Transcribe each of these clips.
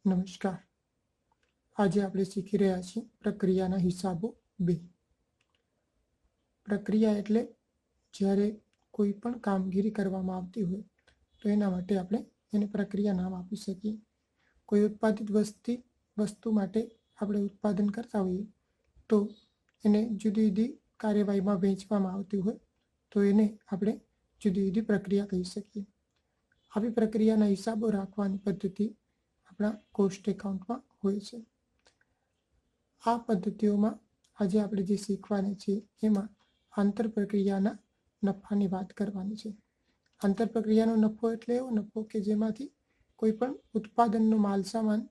નમસ્કાર. આજે આપણે શીખી રહ્યા છીએ પ્રક્રિયાના હિસાબો 2. પ્રક્રિયા એટલે જ્યારે કોઈ પણ કામગીરી કરવામાં આવતી હોય તો એના માટે આપણે એને પ્રક્રિયા નામ આપી શકીએ. કોઈ ઉત્પાદિત વસ્તુ માટે આપણે ઉત્પાદન કરતા હોઈએ તો એને જુદી જુદી કાર્યવાહીમાં વહેંચવામાં આવતી હોય તો એને આપણે જુદી જુદી પ્રક્રિયા કહી શકીએ. આવી પ્રક્રિયાના હિસાબો રાખવાની પદ્ધતિ આપણા કોસ્ટ એકાઉન્ટમાં હોય છે. આ પદ્ધતિઓમાં આજે આપણે જે શીખવાના છીએ એમાં આંતર પ્રક્રિયાના નફાની વાત કરવાની છે. આંતર પ્રક્રિયાનો નફો એટલે એવો નફો કે જેમાંથી કોઈ પણ ઉત્પાદનનો માલ સામાન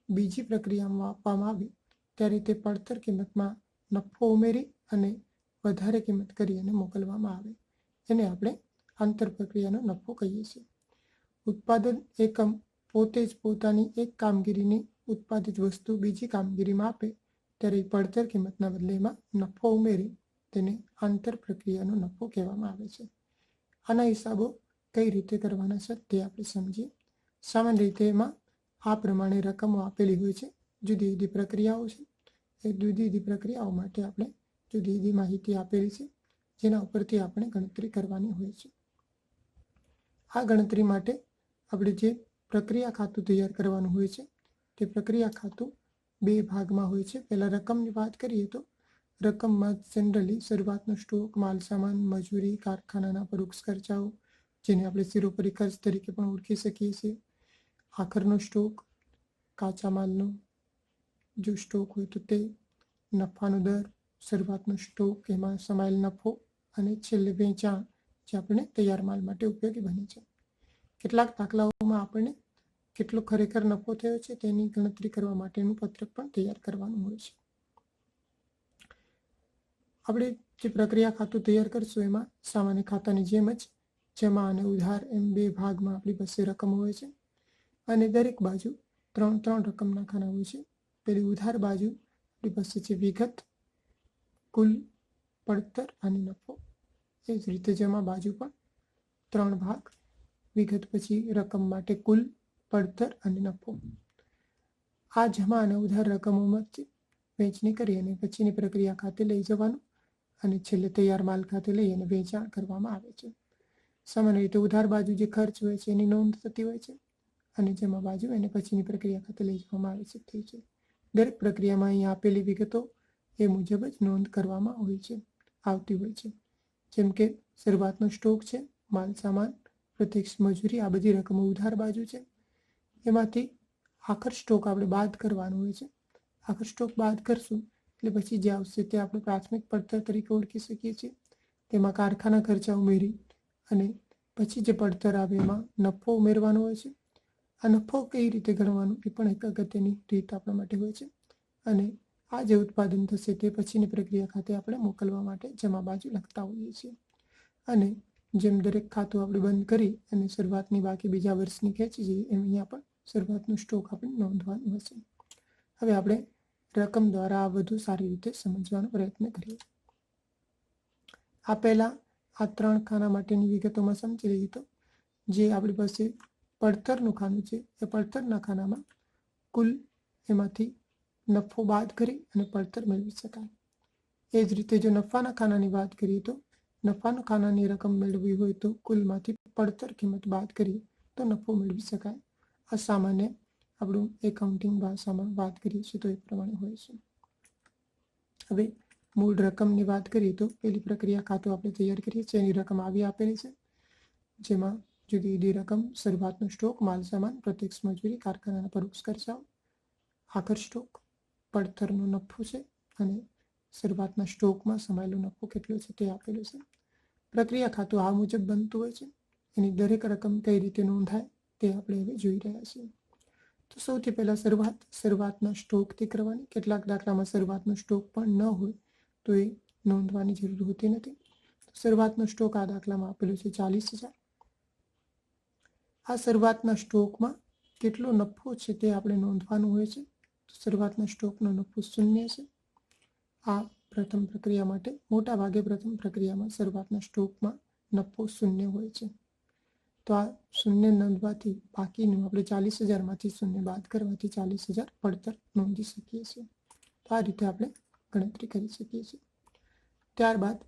બીજી પ્રક્રિયામાં આપવામાં આવે ત્યારે તે પડતર કિંમતમાં નફો ઉમેરી અને વધારે કિંમત કરી અને મોકલવામાં આવે એને આપણે આંતર પ્રક્રિયાનો નફો કહીએ છીએ. ઉત્પાદન એકમ પોતે જ પોતાની એક કામગીરીની ઉત્પાદિત વસ્તુ બીજી કામગીરીમાં આપે ત્યારે પડતર કિંમતના બદલે એમાં નફો ઉમેરી તેને આંતર પ્રક્રિયાનો નફો કહેવામાં આવે છે. આના હિસાબો કઈ રીતે કરવાના છે તે આપણે સમજીએ. સામાન્ય રીતે એમાં આ પ્રમાણે રકમો આપેલી હોય છે. જુદી જુદી પ્રક્રિયાઓ છે. એ જુદી જુદી પ્રક્રિયાઓ માટે આપણે જુદી જુદી માહિતી આપેલી છે જેના ઉપરથી આપણે ગણતરી કરવાની હોય છે. આ ગણતરી માટે આપણે જે પ્રક્રિયા ખાતું તૈયાર કરવાનું હોય છે તે પ્રક્રિયા ખાતું 2 ભાગમાં હોય છે. પહેલાં રકમની વાત કરીએ તો રકમમાં જનરલી શરૂઆતનો સ્ટોક, માલ સામાન, મજૂરી, કારખાનાના પરોક્ષ ખર્ચાઓ જેને આપણે શિરોપરી ખર્ચ તરીકે પણ ઓળખી શકીએ છીએ, આખરનો સ્ટોક, કાચા માલનો જો સ્ટોક હોય તો તે, નફાનો દર, શરૂઆતનો સ્ટોક એમાં સમાયેલ નફો અને છેલ્લે વેચાણ જે આપણે તૈયાર માલ માટે ઉપયોગી બને છે. કેટલાક દાખલાઓમાં આપણને કેટલો ખરેખર નફો થયો છે તેની ગણતરી કરવા માટેનું પત્રક પણ તૈયાર કરવાનું હોય છે. આપણે જે પ્રક્રિયા ખાતું તૈયાર કરશું એમાં સામાન્ય ખાતાની જેમ જ જમા અને ઉધાર એમ 2 ભાગમાં આપણી પાસે રકમ હોય છે અને દરેક બાજુ 3 રકમના ખાના હોય છે. પેલી ઉધાર બાજુ આપણી પાસે છે વિગત, કુલ, પડતર અને નફો. એ જ રીતે જમા બાજુ પણ 3 ભાગ, વિગત પછી રકમ માટે કુલ, પડતર અને નફો. આ જમા અને ઉધાર રકમોમાંથી વહેંચણી કરી અને પછીની પ્રક્રિયા ખાતે લઈ જવાનું અને છેલ્લે તૈયાર માલ ખાતે લઈ અને વેચાણ કરવામાં આવે છે. સામાન્ય રીતે ઉધાર બાજુ જે ખર્ચ હોય છે એની નોંધ થતી હોય છે અને જમા બાજુ એને પછીની પ્રક્રિયા ખાતે લઈ જવામાં આવે છે. દરેક પ્રક્રિયામાં અહીં આપેલી વિગતો એ મુજબ જ નોંધ કરવામાં આવતી હોય છે. જેમ કે શરૂઆતનો સ્ટોક છે, માલ સામાન, પ્રત્યક્ષ મજૂરી, આ બધી રકમો ઉધાર બાજુ છે. એમાંથી આખર સ્ટોક આપણે બાદ કરવાનો હોય છે. આખર સ્ટોક બાદ કરશું એટલે પછી જે આવશે તે આપણે પ્રાથમિક પડતર તરીકે ઓળખી શકીએ છીએ. તેમાં કારખાના ખર્ચા ઉમેરી અને પછી જે પડતર આવે એમાં નફો ઉમેરવાનો હોય છે. આ નફો કઈ રીતે ગણવાનો એ પણ એક અગત્યની રીત આપણા માટે હોય છે અને આ જે ઉત્પાદન થશે તે પછીની પ્રક્રિયા ખાતે આપણે મોકલવા માટે જમા બાજુ લખતા હોઈએ છીએ. અને જેમ દરેક ખાતું આપણે બંધ કરી અને શરૂઆતની બાકી બીજા વર્ષની ખેંચી જઈએ એમ અહીંયા પણ શરૂઆતનો સ્ટોક આપણે નોંધવાનું હશે. હવે આપણે રકમ દ્વારા આ વધુ સારી રીતે સમજવાનો પ્રયત્ન કરીએ. આ પહેલાં આ 3 ખાના માટેની વિગતોમાં સમજી લઈએ તો જે આપણી પાસે પડતરનું ખાનું છે એ પડતરના ખાનામાં કુલ એમાંથી નફો બાદ કરી અને પડતર મેળવી શકાય. એ જ રીતે જો નફાના ખાનાની વાત કરીએ તો નફાના ખાનાની રકમ મેળવવી હોય તો કુલમાંથી પડતર કિંમત બાદ કરીએ તો નફો મેળવી શકાય. આ સામાન્ય આપણું એકાઉન્ટિંગ ભાષામાં વાત કરીએ છીએ તો એ પ્રમાણે હોય છે. હવે મૂળ રકમની વાત કરીએ તો પેલી પ્રક્રિયા ખાતું આપણે તૈયાર કરીએ છીએ એની રકમ આવી આપેલી છે જેમાં જુદી જુદી રકમ, શરૂઆતનો સ્ટોક, માલ સામાન, પ્રત્યક્ષ મજૂરી, કારખાનાના પરોક્ષ ખર્ચાઓ, આખર સ્ટોક, પડતરનો નફો છે અને શરૂઆતના સ્ટોકમાં સમાયેલો નફો કેટલો છે તે આપેલું છે. પ્રક્રિયા ખાતું આ મુજબ બનતું હોય છે. એની દરેક રકમ કઈ રીતે નોંધાય તે આપણે હવે જોઈ રહ્યા છીએ. તો સૌથી પહેલાં શરૂઆતના સ્ટોકથી કરવાની. કેટલાક દાખલામાં શરૂઆતનો સ્ટોક પણ ન હોય તો એ નોંધવાની જરૂર હોતી નથી. તો શરૂઆતનો સ્ટોક આ દાખલામાં આપેલો છે 40,000. આ શરૂઆતના સ્ટોકમાં કેટલો નફો છે તે આપણે નોંધવાનું હોય છે. તો શરૂઆતના સ્ટોકનો નફો 0 છે. આ પ્રથમ પ્રક્રિયા માટે મોટા ભાગે પ્રથમ પ્રક્રિયામાં શરૂઆતના સ્ટોકમાં નફો 0 હોય છે. તો આ શૂન્ય નોંધવાથી બાકીનું આપણે 40,000માંથી શૂન્ય બાદ કરવાથી 40,000 પડતર નોંધી શકીએ છીએ. તો આ રીતે આપણે ગણતરી કરી શકીએ છીએ. ત્યારબાદ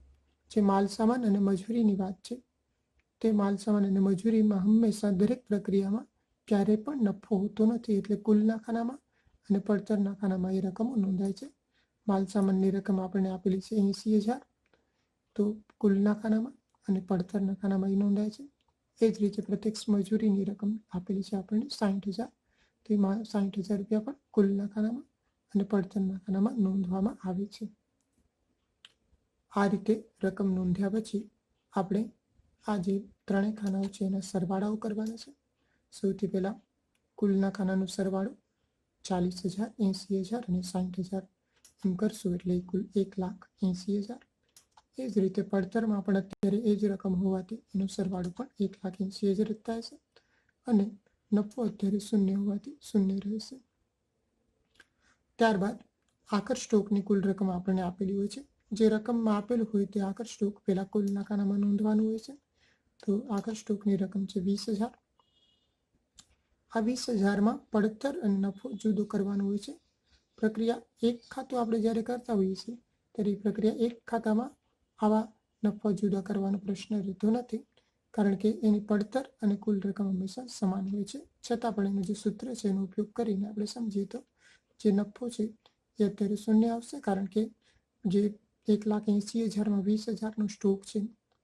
જે માલ સામાન અને મજૂરીની વાત છે, તે માલ સામાન અને મજૂરીમાં હંમેશા દરેક પ્રક્રિયામાં ક્યારેય પણ નફો હોતો નથી. એટલે કુલના ખાનામાં અને પડતરના ખાનામાં એ રકમો નોંધાય છે. માલ સામાનની રકમ આપણને આપેલી છે 80,000, તો કુલના ખાનામાં અને પડતરના ખાનામાં એ નોંધાય છે. એ જ રીતે પ્રત્યક્ષ મજૂરીની રકમ આપેલી છે આપણને 60,000, તો એમાં 60,000 રૂપિયા પણ કુલના ખાનામાં અને પડતરના ખાનામાં નોંધવામાં આવે છે. આ રીતે રકમ નોંધ્યા પછી આપણે આ જે ત્રણેય ખાનાઓ છે એના સરવાળાઓ કરવાના છે. સૌથી પહેલાં કુલના ખાનાનો સરવાળો 40,000, 80,000 અને 60,000 એમ કરશું એટલે કુલ 1,80,000. એ જ રીતે પડતરમાં પણ અત્યારે એ જ રકમ હોવાથી એનો સરવાળો પણ 1,80,000 જ થાય છે અને નફો અત્યારે શૂન્ય હોવાથી શૂન્ય રહેશે. ત્યારબાદ આકર સ્ટોકની કુલ રકમ આપણને આપેલી હોય છે. જે રકમમાં આપેલું હોય તે આકર સ્ટોક પહેલા કુલના ખાનામાં નોંધવાનું હોય છે. તો આકર સ્ટોકની રકમ છે 20,000. આ 20,000માં પડતર અને નફો જુદો કરવાનો હોય છે. પ્રક્રિયા એક ખાતું આપણે જ્યારે કરતા હોઈએ છીએ ત્યારે પ્રક્રિયા એક ખાતામાં આવા નફા જુદા કરવાનો પ્રશ્ન રહેતો નથી, કારણ કે એની પડતર અને કુલ રકમ હંમેશા સમાન હોય છે. છતાં પણ એનું જે સૂત્ર છે એનો ઉપયોગ કરીને આપણે સમજીએ તો જે નફો છે એ અત્યારે શૂન્ય આવશે, કારણ કે જે 1,80,000માં 20,000નો સ્ટોક છે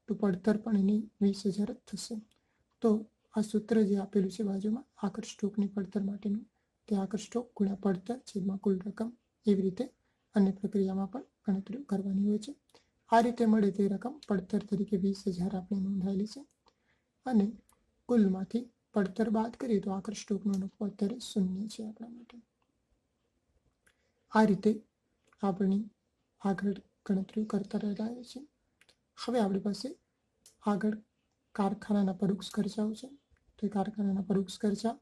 તો પડતર પણ એની 20,000 જ થશે. તો આ સૂત્ર જે આપેલું છે બાજુમાં આકર સ્ટોકની પડતર માટેનું, તે આકર સ્ટોક ગુણ્યા પડતર છેદમાં કુલ રકમ, એવી રીતે અન્ય પ્રક્રિયામાં પણ ગણતરી કરવાની હોય છે. આ રીતે મળે તે રકમ પડતર તરીકે 20,000 આપણે નોંધાયેલી છે અને કુલમાંથી પડતર બાદ કરીએ તો આકર સ્ટોકનો નફો અત્યારે શૂન્ય છે આપણા માટે. આ રીતે આપણી આગળ ગણતરીઓ કરતા રહેલા છે. હવે આપણી પાસે આગળ કારખાનાના પરોક્ષ ખર્ચાઓ છે. તો કારખાનાના પરોક્ષ ખર્ચા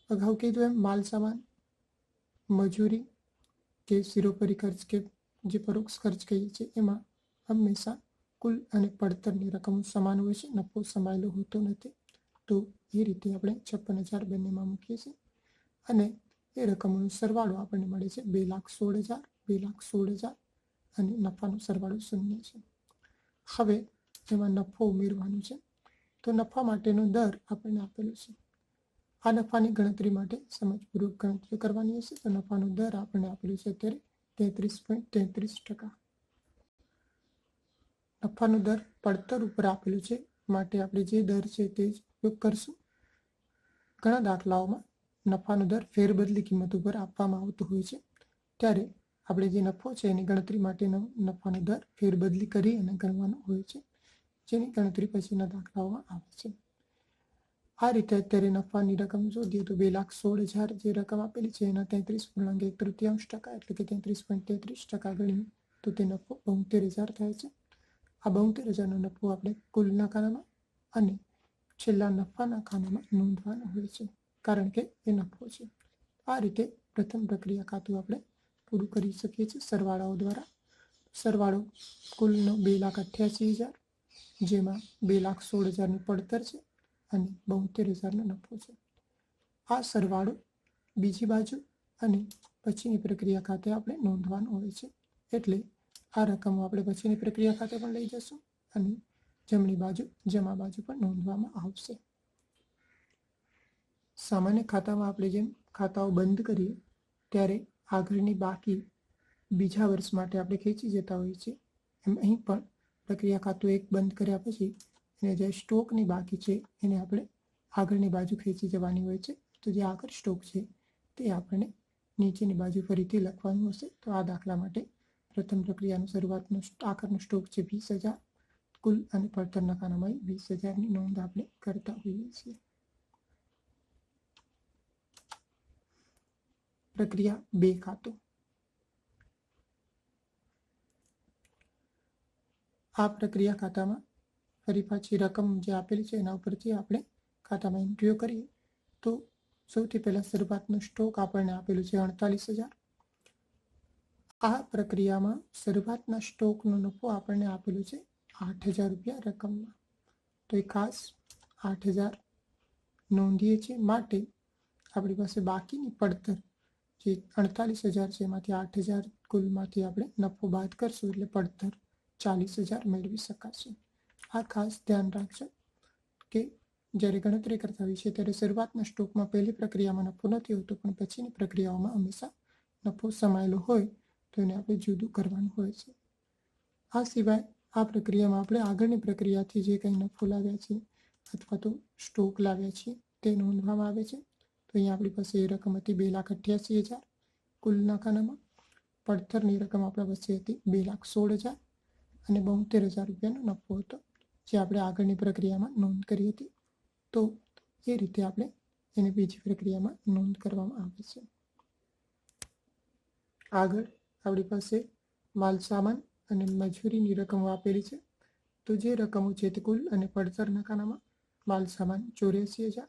અગાઉ કીધું એમ માલ સામાન, મજૂરી કે શિરોપરી ખર્ચ કે જે પરોક્ષ ખર્ચ કહીએ છીએ એમાં હંમેશા કુલ અને પડતરની રકમ સમાન હોય છે, નફો સમાયેલો હોતો નથી. તો એ રીતે આપણે 56,000 બંનેમાં મૂકીએ છીએ અને એ રકમોનો સરવાળો આપણને મળે છે 2,16,000, 2,16,000 અને નફાનો સરવાળો શૂન્ય છે. હવે એમાં નફો ઉમેરવાનો છે. તો નફા માટેનો દર આપણને આપેલો છે. આ નફાની ગણતરી માટે સમજપૂર્વક ગણતરી કરવાની હશે. તો નફાનો દર આપણને આપેલું છે અત્યારે 33.33%. નફાનો દર પડતર ઉપર આપેલું છે માટે આપણે જે દર છે તે જ ઉપયોગ કરશું. ઘણા દાખલાઓમાં નફાનો દર ફેરબદલી કિંમત ઉપર આપવામાં આવતો હોય છે, ત્યારે આપણે જે નફો છે એની ગણતરી માટેનો નફાનો દર ફેરબદલી કરી અને ગણવાનો હોય છે, જેની ગણતરી પછીના દાખલાઓમાં આવે છે. આ રીતે અત્યારે નફાની રકમ શોધીએ તો 2,16,000 જે રકમ આપેલી છે એના 33.1/3% એટલે કે 33.33% ગણીએ તો તે નફો 72,000 થાય છે. આ 72,000નો નફો આપણે કુલના ખાનામાં અને છેલ્લા નફાના ખાનામાં નોંધવાનો હોય છે, કારણ કે એ નફો છે. આ રીતે પ્રથમ પ્રક્રિયા ખાતું આપણે પૂરું કરી શકીએ છીએ સરવાળાઓ દ્વારા. સરવાળો કુલનો 2,88,000, જેમાં 2,16,000ની પડતર છે અને 72,000નો નફો છે. આ સરવાળો બીજી બાજુ અને પછીની પ્રક્રિયા ખાતે આપણે નોંધવાનો હોય છે. એટલે આ રકમો આપણે પછીની પ્રક્રિયા ખાતે પણ લઈ જશું અને જમણી બાજુ જમા બાજુ પણ નોંધવામાં આવશે. સામાન્ય ખાતામાં આપણે જેમ ખાતાઓ બંધ કરીએ ત્યારે આગળની બાકી બીજા વર્ષ માટે આપણે ખેંચી જતા હોઈએ છીએ, એમ અહીં પણ પ્રક્રિયા ખાતું એક બંધ કર્યા પછી એને જે સ્ટોકની બાકી છે એને આપણે આગળની બાજુ ખેંચી જવાની હોય છે. તો જે આકર સ્ટોક છે તે આપણને નીચેની બાજુ ફરીથી લખવાનું હશે. તો આ દાખલા માટે પ્રથમ પ્રક્રિયાનો શરૂઆતનો આકરનો સ્ટોક છે 20,000, કુલ અને પડતરના ખાનામાં 20,000ની નોંધ આપણે કરતા હોઈએ છીએ. પ્રક્રિયા 2 ખાતું. આ પ્રક્રિયા ખાતામાં ફરી પાછી રકમ જે આપેલી છે એના ઉપરથી આપણે ખાતામાં એન્ટ્રીઓ કરીએ તો સૌથી પહેલાં શરૂઆતનો સ્ટોક આપણને આપેલું છે 48,000. આ પ્રક્રિયામાં શરૂઆતના સ્ટોકનો નફો આપણને આપેલું છે 8,000 રૂપિયા રકમમાં. તો એ ખાસ 8,000 નોંધીએ છીએ, માટે આપણી પાસે બાકીની પડતર જે 48,000 છે એમાંથી 8,000 કુલમાંથી આપણે નફો બાદ કરશું એટલે પડતર 40,000 મેળવી શકાશે. આ ખાસ ધ્યાન રાખજો કે જ્યારે ગણતરી કરતા હોઈએ છીએ ત્યારે શરૂઆતના સ્ટોકમાં પહેલી પ્રક્રિયામાં નફો નથી હોતો, પણ પછીની પ્રક્રિયાઓમાં હંમેશા નફો સમાયેલો હોય તો એને આપણે જુદું કરવાનું હોય છે. આ સિવાય આ પ્રક્રિયામાં આપણે આગળની પ્રક્રિયાથી જે કંઈ નફો લાવ્યા છીએ અથવા તો સ્ટોક લાવ્યા છીએ તે નોંધવામાં આવે છે. તો અહીંયા આપણી પાસે એ રકમ હતી 2,88,000 કુલના ખાનામાં. પડતરની રકમ આપણા પાસે હતી 2,16,000 અને 72,000 રૂપિયાનો નફો હતો, જે આપણે આગળની પ્રક્રિયામાં નોંધ કરી હતી. તો એ રીતે આપણે એને બીજી પ્રક્રિયામાં નોંધ કરવામાં આવે છે. આગળ આપણી પાસે માલ સામાન અને મજૂરીની રકમો આપેલી છે. તો જે રકમો છે તે કુલ અને પડતરના ખાનામાં માલ સામાન 84,000,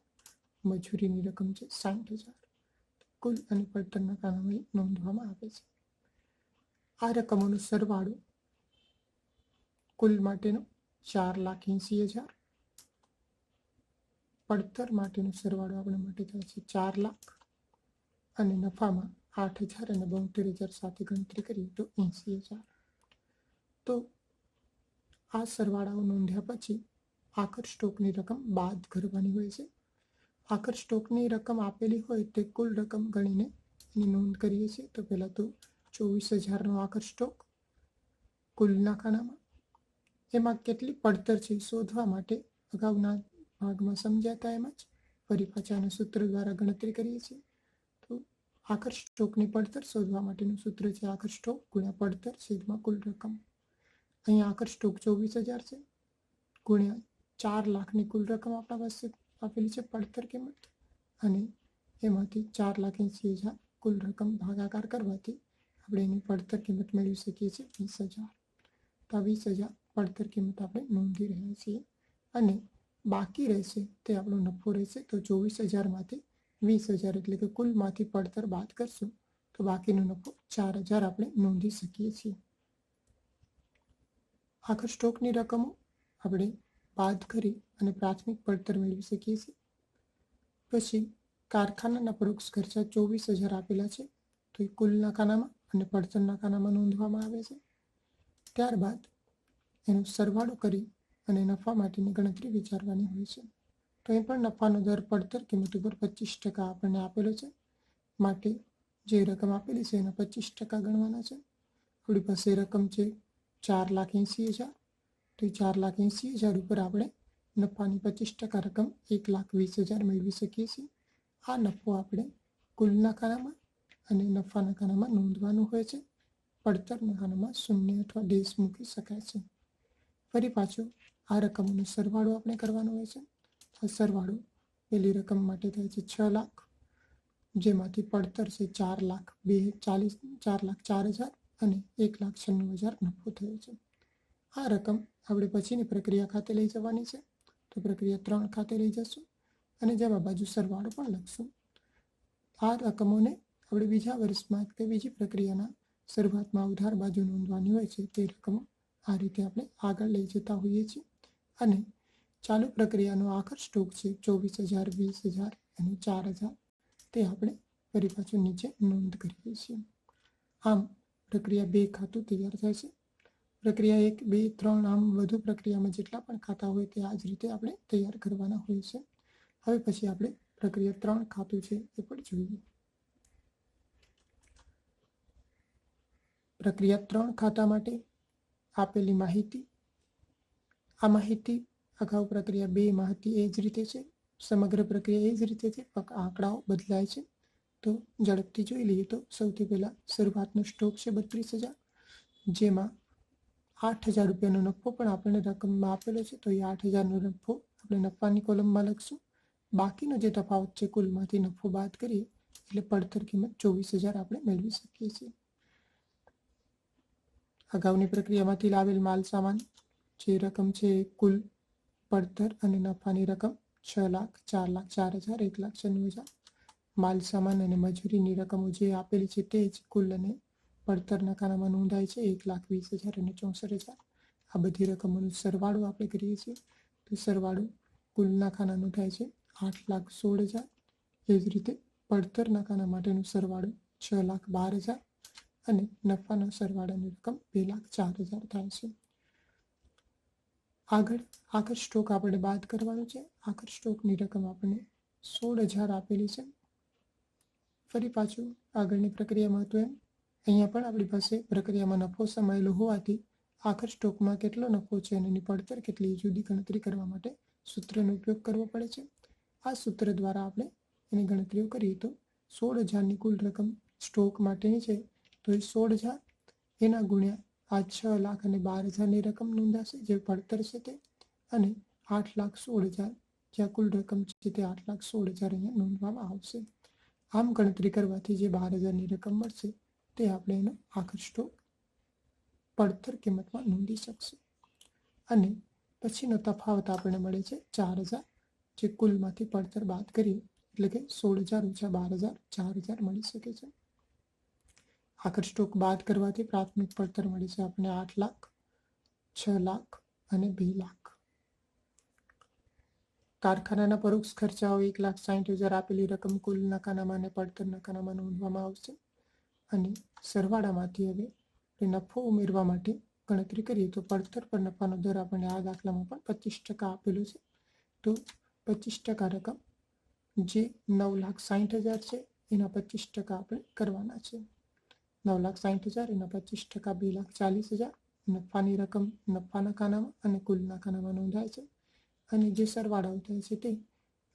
મજૂરીની રકમ છે 60,000. કુલ અને પડતરના ખાનામાં નોંધવામાં આવે છે. આ રકમોનો સરવાળો કુલ માટેનો 4,80,000, પડતર માટેનો સરવાળો આપણા માટે થાય છે 4 લાખ અને નફામાં 8,000 અને 72,000 સાથે ગણતરી કરીએ તો 80,000. તો આ સરવાળાઓ નોંધ્યા પછી આખર સ્ટોકની રકમ બાદ કરવાની હોય છે. આખર સ્ટોકની રકમ આપેલી હોય તે કુલ રકમ ગણીને એની નોંધ કરીએ છીએ. તો પહેલાં તો 24,000નો આખર સ્ટોક કુલના ખાનામાં. એમાં કેટલી પડતર છે શોધવા માટે અગાઉના ભાગમાં સમજ્યા હતા એમ જ ફરી પાછાના સૂત્ર દ્વારા ગણતરી કરીએ છીએ. તો આખર સ્ટોકની પડતર શોધવા માટેનું સૂત્ર છે આખર સ્ટોક ગુણ્યા પડતર છેદમાં કુલ રકમ. અહીંયા આખર સ્ટોક 24,000 છે ગુણ્યા 4 લાખની કુલ રકમ આપણા પાસે આપેલી છે પડતર કિંમત, અને એમાંથી 4,80,000 કુલ રકમ ભાગાકાર કરવાથી આપણે એની પડતર કિંમત મેળવી શકીએ છીએ 20,000. તો આ 20,000 પડતર કિંમત આપણે નોંધી રહ્યા છીએ, અને બાકી રહેશે તે આપણો નફો રહેશે. તો 24,000માંથી 20,000 એટલે કે કુલમાંથી પડતર બાદ કરશું તો બાકીનો નફો 4,000 આપણે નોંધી શકીએ છીએ. આખર સ્ટોકની રકમો આપણે બાદ કરી અને પ્રાથમિક પડતર મેળવી શકીએ છીએ. પછી કારખાનાના પરોક્ષ ખર્ચા 24,000 આપેલા છે, તો એ કુલના ખાનામાં અને પડતરના ખાનામાં નોંધવામાં આવે છે. ત્યારબાદ એનો સરવાળો કરી અને નફા માટેની ગણતરી વિચારવાની હોય છે. તો અહીં પણ નફાનો દર પડતર કિંમત ઉપર 25% આપણને આપેલો છે, માટે જે રકમ આપેલી છે એના 25% ગણવાના છે. આપણી પાસે રકમ છે 4,80,000, તો એ 4,80,000 ઉપર આપણે નફાની 25% રકમ 1,20,000 મેળવી શકીએ છીએ. આ નફો આપણે કુલના ખાનામાં અને નફાના ખાનામાં નોંધવાનું હોય છે. પડતરના ખાનામાં શૂન્ય અથવા ડેશ મૂકી શકાય છે. ફરી પાછો આ રકમોનો સરવાળો આપણે કરવાનો હોય છે. આ સરવાળો પહેલી રકમ માટે થાય છે 6 લાખ, જેમાંથી પડતર છે 4,04,000 અને 1,96,000 નફો થયો છે. આ રકમ આપણે પછીની પ્રક્રિયા ખાતે લઈ જવાની છે, તો પ્રક્રિયા 3 ખાતે લઈ જશું અને જમા બાજુ સરવાળો પણ લખશું. આ રકમોને આપણે બીજા વર્ષમાં કે બીજી પ્રક્રિયાના શરૂઆતમાં ઉધાર બાજુ નોંધવાની હોય છે. તે રકમો આ રીતે આપણે આગળ લઈ જતા હોઈએ છીએ, અને ચાલુ પ્રક્રિયાનો આખર સ્ટોક છે 24,000, 20,000 અને 4,000, તે આપણે ફરી પાછું નીચે નોંધ કરીએ છીએ. આમ પ્રક્રિયા 2 ખાતું તૈયાર થાય છે. પ્રક્રિયા 1, 2, 3 આમ વધુ પ્રક્રિયામાં જેટલા પણ ખાતા હોય તે આ જ રીતે આપણે તૈયાર કરવાના હોય છે. હવે પછી આપણે પ્રક્રિયા 3 ખાતું છે એ પણ જોઈએ. પ્રક્રિયા 3 ખાતા માટે આપેલી માહિતી, આ માહિતી અગાઉ પ્રક્રિયા 2માં હતી એ જ રીતે છે. સમગ્ર પ્રક્રિયા એ જ રીતે છે, ફક્ત આંકડાઓ બદલાય છે. તો ઝડપથી જોઈ લઈએ તો સૌથી પહેલાં શરૂઆતનો સ્ટોક છે 32,000, જેમાં 8,000 રૂપિયાનો નફો પણ આપણને રકમમાં આપેલો છે. તો એ 8,000નો નફો આપણે નફાની કોલમમાં લખશું. બાકીનો જે તફાવત છે કુલમાંથી નફો બાદ કરીએ એટલે પડતર કિંમત 24,000 આપણે મેળવી શકીએ છીએ. અગાઉની પ્રક્રિયામાંથી લાવેલ માલ સામાન જે રકમ છે કુલ પડતર અને નફાની રકમ 6 લાખ, 4 લાખ, 4,000, 1,96,000. માલ સામાન અને મજૂરીની રકમો જે આપેલી છે તે જ કુલ અને પડતરના ખાનામાં નોંધાય છે 1,20,000 અને 64,000. આ બધી રકમોનો સરવાળો આપણે કરીએ છીએ. તો સરવાળો કુલના ખાનાનું થાય છે 8,16,000. એ જ રીતે પડતરના ખાના માટેનો સરવાળો 6,12,000 અને નફાના સરવાળાની રકમ 2,04,000 થાય છે. આગળ આખર સ્ટોક આપણે બાદ કરવાનો છે. આખર સ્ટોકની રકમ આપણને 16,000 આપેલી છે. ફરી પાછું આગળની પ્રક્રિયામાં હતું એમ અહીંયા પણ આપણી પાસે પ્રક્રિયામાં નફો સમાયેલો હોવાથી આખર સ્ટોકમાં કેટલો નફો છે અને એની પડતર કેટલી જુદી ગણતરી કરવા માટે સૂત્રનો ઉપયોગ કરવો પડે છે. આ સૂત્ર દ્વારા આપણે એની ગણતરીઓ કરીએ તો 16,000ની કુલ રકમ સ્ટોક માટેની છે તો એ 16,000 એના ગુણ્યા આ 6,12,000ની રકમ નોંધાશે જે પડતર છે તે, અને 8,16,000 જ્યાં કુલ રકમ છે તે 8,16,000 અહીંયા નોંધવામાં આવશે. આમ ગણતરી કરવાથી જે 12,000ની રકમ મળશે તે આપણે એનો આખર સ્ટોક પડતર કિંમતમાં નોંધી શકશું. અને પછીનો તફાવત આપણને મળે છે 4,000, જે કુલમાંથી પડતર બાદ કરીએ એટલે કે 16,000 ઓછા 12,000 4,000 મળી શકે છે. આખર સ્ટોક બાદ કરવાથી પ્રાથમિક પડતર મળે છે આપણે 8 લાખ, 6 લાખ અને 2 લાખ. કારખાનાના પરોક્ષ ખર્ચાઓ 1,60,000 આપેલી રકમ કુલના ખાનામાં અને પડતરના ખાનામાં નોંધવામાં આવશે. અને સરવાળામાંથી હવે નફો ઉમેરવા માટે ગણતરી કરીએ તો પડતર પર નફાનો દર આપણને આ દાખલામાં પણ 25% આપેલો છે. તો 25% રકમ જે 9,60,000 છે એના 25% આપણે કરવાના છે. 9,60,000 એના 25% 2,40,000. નફાની રકમ નફાના ખાનામાં અને કુલના ખાનામાં નોંધાય છે. અને જે સરવાળાઓ થાય છે તે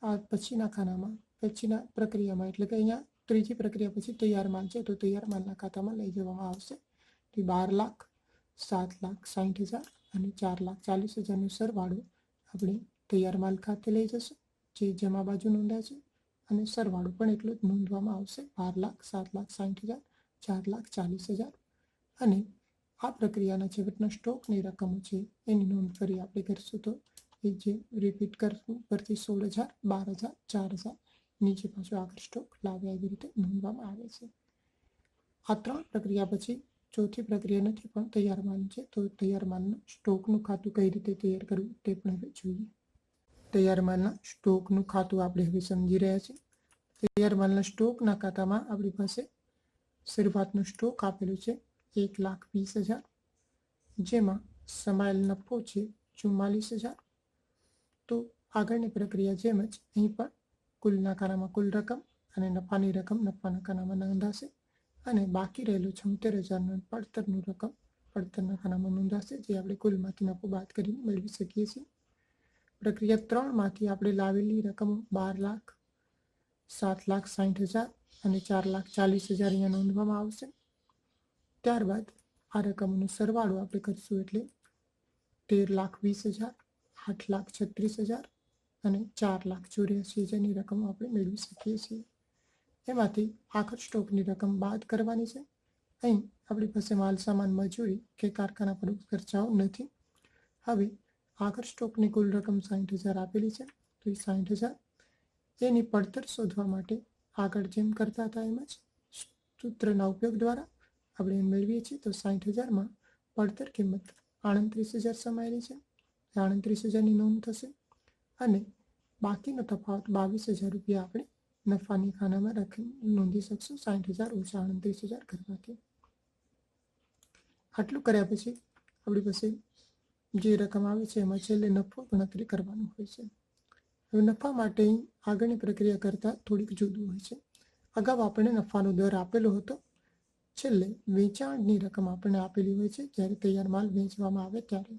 આ પછીના ખાનામાં પછીના પ્રક્રિયામાં એટલે કે અહીંયા ત્રીજી પ્રક્રિયા પછી તૈયાર માલ છે તો તૈયાર માલના ખાતામાં લઈ જવામાં આવશે. તો 12 લાખ, 7,60,000 અને 4,40,000નો સરવાળો આપણે તૈયાર માલ ખાતે લઈ જશું જે જમા બાજુ નોંધાય છે, અને સરવાળો પણ એટલો જ નોંધવામાં આવશે 12 લાખ, 7,60,000, 4,40,000. અને આ પ્રક્રિયાના છેવટના સ્ટોકની રકમો છે એની નોંધ ફરી આપણે કરીશું તો એ જે રિપીટ કરશું પરથી 16,000, 12,000, 4,000 નીચે પાછો આખર સ્ટોક લાવ્યા એવી રીતે નોંધવામાં આવે છે. આ 3 પ્રક્રિયા પછી ચોથી પ્રક્રિયા નથી પણ તૈયાર માલ છે તો તૈયાર માલના સ્ટોકનું ખાતું કઈ રીતે તૈયાર કરવું તે પણ હવે જોઈએ. તૈયાર માલના સ્ટોકનું ખાતું આપણે હવે સમજી રહ્યા છીએ. તૈયાર માલના સ્ટોકના ખાતામાં આપણી પાસે શરૂઆતનો સ્ટોક આપેલો છે 1,20,000, જેમાં સમાયેલ નફો છે 44,000. તો આગળની પ્રક્રિયા જેમ જ અહીં પણ કુલના ખાનામાં કુલ રકમ અને નફાની રકમ નફાના ખાનામાં નોંધાશે, અને બાકી રહેલું 76,000નું પડતરનું રકમ પડતરના ખાનામાં નોંધાશે જે આપણે કુલમાંથી નફો બાદ કરીને મેળવી શકીએ છીએ. પ્રક્રિયા 3માંથી આપણે લાવેલી રકમ 12 લાખ, 7,60,000 અને 4,40,000 અહીંયા નોંધવામાં આવશે. ત્યારબાદ આ રકમનો સરવાળો આપણે કરીશું એટલે 13,20,000, 8,36,000 અને 4,84,000ની રકમ આપણે મેળવી શકીએ છીએ. એમાંથી આખર સ્ટોકની રકમ બાદ કરવાની છે. અહીં આપણી પાસે માલ સામાન મજૂરી કે કારખાના પરોક્ષ ખર્ચાઓ નથી. હવે આખર સ્ટોકની કુલ રકમ 60,000 આપેલી છે તો એ 60,000 એની પડતર શોધવા માટે આગળ જેમ કરતા હતા એમ જ સૂત્રના ઉપયોગ દ્વારા આપણે મેળવીએ છીએ. તો 60,000માં પડતર કિંમત 38,000 સમાયેલી છે, 38,000ની નોંધ થશે, અને બાકીનો તફાવત 22,000 રૂપિયા આપણે નફાની ખાનામાં નોંધી શકશું 60,000 ઓછા 38,000 કરવાથી. આટલું કર્યા પછી આપણી પાસે જે રકમ આવે છે એમાં છેલ્લે નફો ગણતરી કરવાનું હોય છે. હવે નફા માટે આગળની પ્રક્રિયા કરતાં થોડીક જુદું હોય છે. અગાઉ આપણે નફાનો દર આપેલો હતો, છેલ્લે વેચાણની રકમ આપણને આપેલી હોય છે જ્યારે તૈયાર માલ વેચવામાં આવે ત્યારે,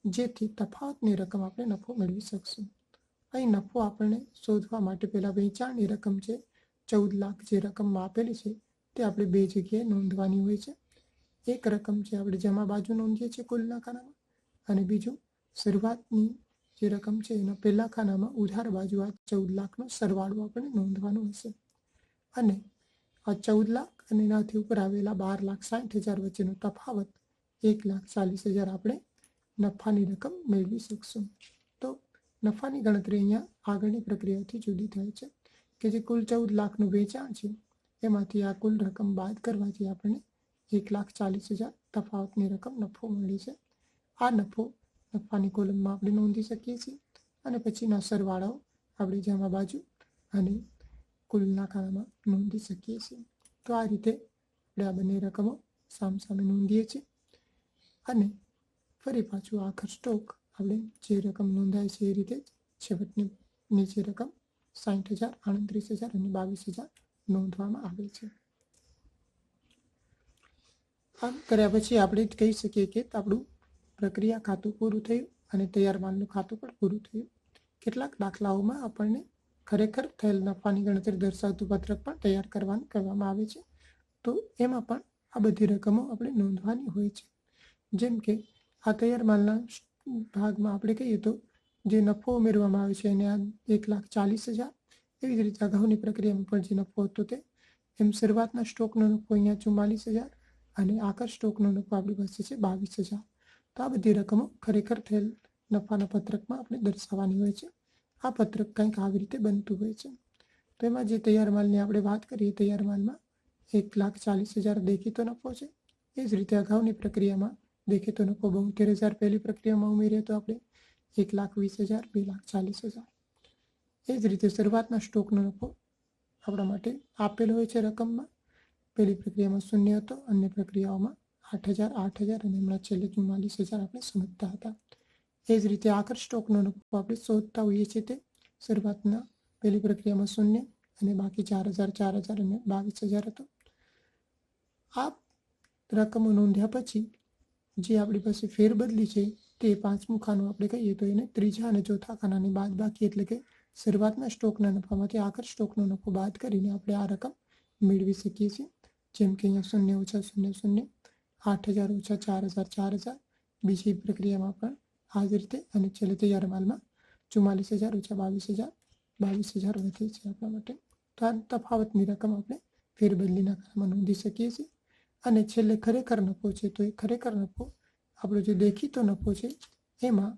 જેથી તફાવતની રકમ આપણે નફો મેળવી શકશું. અહીં નફો આપણને શોધવા માટે પહેલાં વેચાણની રકમ છે 14 લાખ જે રકમમાં આપેલી છે તે આપણે 2 જગ્યાએ નોંધવાની હોય છે. એક રકમ છે આપણે જમા બાજુ નોંધીએ છીએ કુલના ખાનામાં, અને બીજું શરૂઆતની જે રકમ છે એના પહેલા ખાનામાં ઉધાર બાજુ આ 14 લાખનો સરવાળો આપણે નોંધવાનો હશે. અને આ 14 લાખ અને એનાથી ઉપર આવેલા 12,60,000 વચ્ચેનો તફાવત 1,40,000 આપણે નફાની રકમ મેળવી શકશું. તો નફાની ગણતરી અહીંયા આગળની પ્રક્રિયાથી જુદી થાય છે કે જે કુલ 14 લાખનું વેચાણ છે એમાંથી આ કુલ રકમ બાદ કરવાથી આપણને 1,40,000 તફાવતની રકમ નફો મળી છે. આ નફો નફાની કોલમમાં આપણે નોંધી શકીએ છીએ, અને પછીના સરવાળાઓ આપણે જમા બાજુ અને કુલના ખાનામાં નોંધી શકીએ છીએ. તો આ રીતે આપણે આ બંને રકમો સામસામે નોંધીએ છીએ અને ફરી પાછું આખર સ્ટોક આપણે જે રકમ નોંધાય છે એ રીતે જ છેવટની નીચે રકમ 60,000, 38,000 અને 22,000 નોંધવામાં આવે છે. આમ કર્યા પછી આપણે કહી શકીએ કે આપણું પ્રક્રિયા ખાતું પૂરું થયું અને તૈયાર માલનું ખાતું પણ પૂરું થયું. કેટલાક દાખલાઓમાં આપણને ખરેખર થયેલ નફાની ગણતરી દર્શાવતું પત્રક પણ તૈયાર કરવાનું કહેવામાં આવે છે. તો એમાં પણ આ બધી રકમો આપણે નોંધવાની હોય છે. જેમ કે આ તૈયાર માલના ભાગમાં આપણે કહીએ તો જે નફો ઉમેરવામાં આવે છે એને આ 1,40,000. એવી જ રીતે અગાઉની પ્રક્રિયામાં પણ જે નફો હતો તે એમ શરૂઆતના સ્ટોકનો નફો અહીંયા 44,000 અને આખર સ્ટોકનો નફો આપણી પાસે છે 22,000. તો આ બધી રકમો ખરેખર થયેલ નફાના પત્રકમાં આપણે દર્શાવવાની હોય છે. આ પત્રક કંઈક આવી રીતે બનતું હોય છે. તો એમાં જે તૈયાર માલની આપણે વાત કરીએ, તૈયાર માલમાં 1,40,000 દેખીતો નફો છે. એ જ રીતે અગાઉની પ્રક્રિયામાં દેખીતો નફો 72,000 પહેલી પ્રક્રિયામાં ઉમેરીએ તો આપણે 1,20,000, 2,40,000. એ જ રીતે શરૂઆતના સ્ટોકનો નફો આપણા માટે આપેલ હોય છે રકમમાં. પહેલી પ્રક્રિયામાં 0 હતો, અન્ય પ્રક્રિયાઓમાં 8,000, 8,000 અને હમણાં છેલ્લે 44,000 આપણે સમજતા હતા. એ જ રીતે આખર સ્ટોકનો નફો આપણે શોધતા હોઈએ છીએ. તે શરૂઆતના પહેલી પ્રક્રિયામાં 0 અને બાકી 4,000, 4,000 અને 22,000 હતો. આ રકમો નોંધ્યા પછી જે આપણી પાસે ફેરબદલી છે તે પાંચમું ખાનું આપણે કહીએ તો એને ત્રીજા અને ચોથા ખાનાની બાદ બાકી, એટલે કે શરૂઆતના સ્ટોકના નફામાંથી આખર સ્ટોકનો નફો બાદ કરીને આપણે આ રકમ મેળવી શકીએ છીએ. જેમ કે અહીંયા 0 ઓછા 0, 0, 8,000 ઓછા 4,000, 4,000. બીજી પ્રક્રિયામાં પણ આ જ રીતે અને છેલ્લે તૈયાર માલમાં 44,000 ઓછા 22,000, 22,000 વધે છે આપણા માટે. તો આ તફાવતની રકમ આપણે ફેરબદલીના ખાનામાં નોંધી શકીએ છીએ. અને છેલ્લે ખરેખર નફો છે તો એ ખરેખર નફો આપણો જે દેખીતો નફો છે એમાં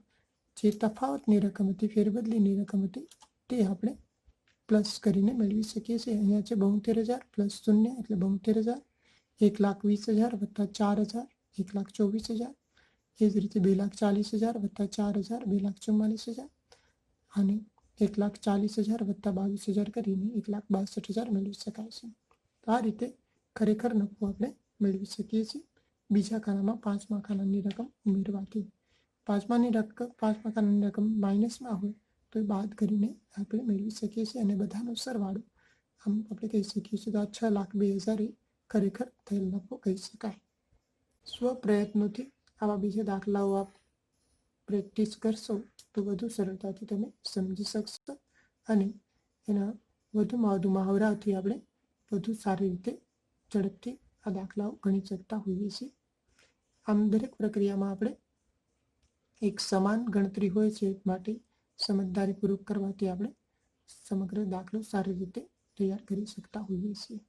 જે તફાવતની રકમ હતી, ફેરબદલીની રકમ હતી, તે આપણે પ્લસ કરીને મેળવી શકીએ છીએ. અહીંયા છે 72,000 પ્લસ 0 એટલે 72,000, 1,20,000 વત્તા 4,000 1,24,000. એ જ રીતે 2,40,000 વત્તા 4,000 2,44,000 અને 1,40,000 વત્તા 22,000 કરીને 1,62,000 મેળવી શકાય છે. તો આ રીતે ખરેખર નફો આપણે મેળવી શકીએ છીએ બીજા ખાનામાં પાંચમા ખાનાની રકમ ઉમેરવાથી. પાંચમા ખાનાની રકમ માઇનસમાં હોય તો એ બાદ કરીને આપણે મેળવી શકીએ છીએ અને બધાનો સરવાળો આમ આપણે કહી શકીએ છીએ. તો આ 6,02,000 એ ખરેખર થયેલ નફો કહી શકાય. સ્વપ્રયત્નોથી આવા બીજા દાખલાઓ આપ પ્રેક્ટિસ કરશો તો વધુ સરળતાથી તમે સમજી શકશો અને એના વધુમાં વધુ મહાવરાથી આપણે વધુ સારી રીતે ઝડપથી આ દાખલાઓ ગણી શકતા હોઈએ છીએ. આમ દરેક પ્રક્રિયામાં આપણે એક સમાન ગણતરી હોય છે માટે સમજદારીપૂર્વક કરવાથી આપણે સમગ્ર દાખલો સારી રીતે તૈયાર કરી શકતા હોઈએ છીએ.